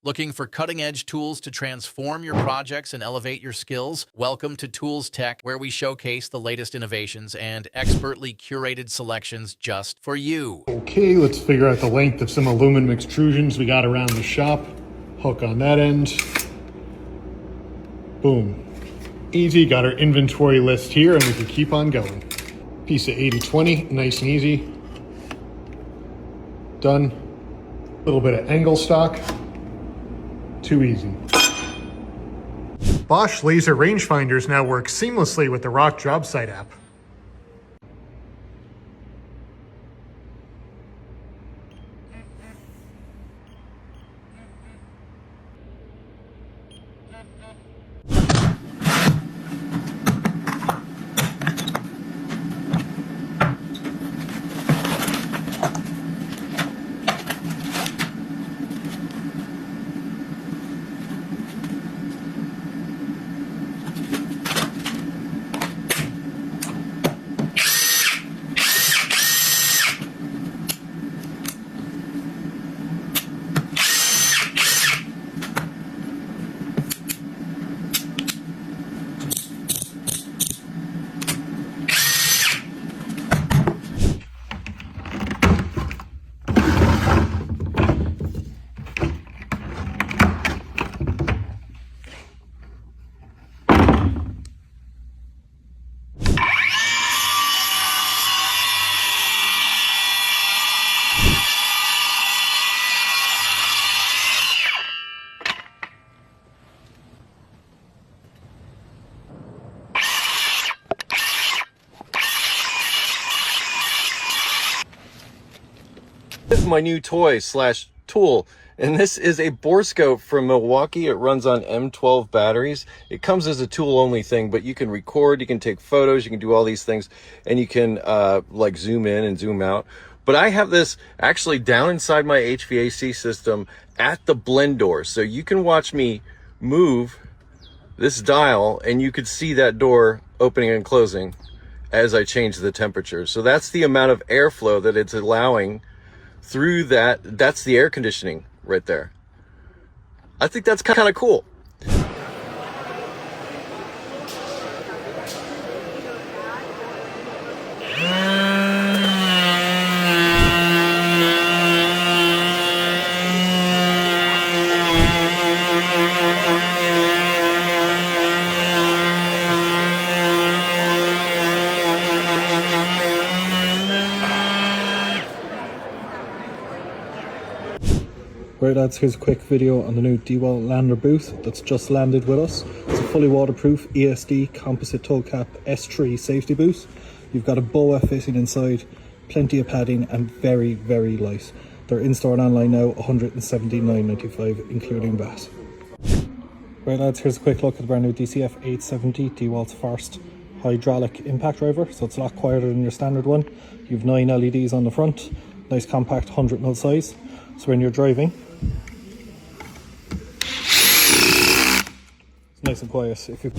Looking for cutting-edge tools to transform your projects and elevate your skills? Welcome to Tools Tech, where we showcase the latest innovations and expertly curated selections just for you. Okay, let's figure out the length of some aluminum extrusions we got around the shop. Hook on that end. Boom. Easy, got our inventory list here and we can keep on going. Piece of 80/20, nice and easy. Done. A little bit of angle stock. Too easy. Bosch laser rangefinders now work seamlessly with the Rock Job Site app. This is my new toy slash tool, and this is a borescope from Milwaukee. It runs on M12 batteries. It comes as a tool only thing, but you can record, you can take photos, you can do all these things, and you can like zoom in and zoom out. But I have this actually down inside my HVAC system at the blend door, so you can watch me move this dial and you could see that door opening and closing as I change the temperature. So that's the amount of airflow that it's allowing through that. That's the air conditioning right there. I think that's kind of cool. Right lads, here's a quick video on the new DEWALT lander booth that's just landed with us. It's a fully waterproof ESD composite toe cap S3 safety boot. You've got a BOA fitting inside, plenty of padding and very, very light. They're in store and online now, $179.95 including VAT. Right lads, here's a quick look at the brand new DCF 870, DEWALT's first hydraulic impact driver. So it's a lot quieter than your standard one. You've 9 LEDs on the front, nice compact 100mm size. So when you're driving, it's nice and quiet. If you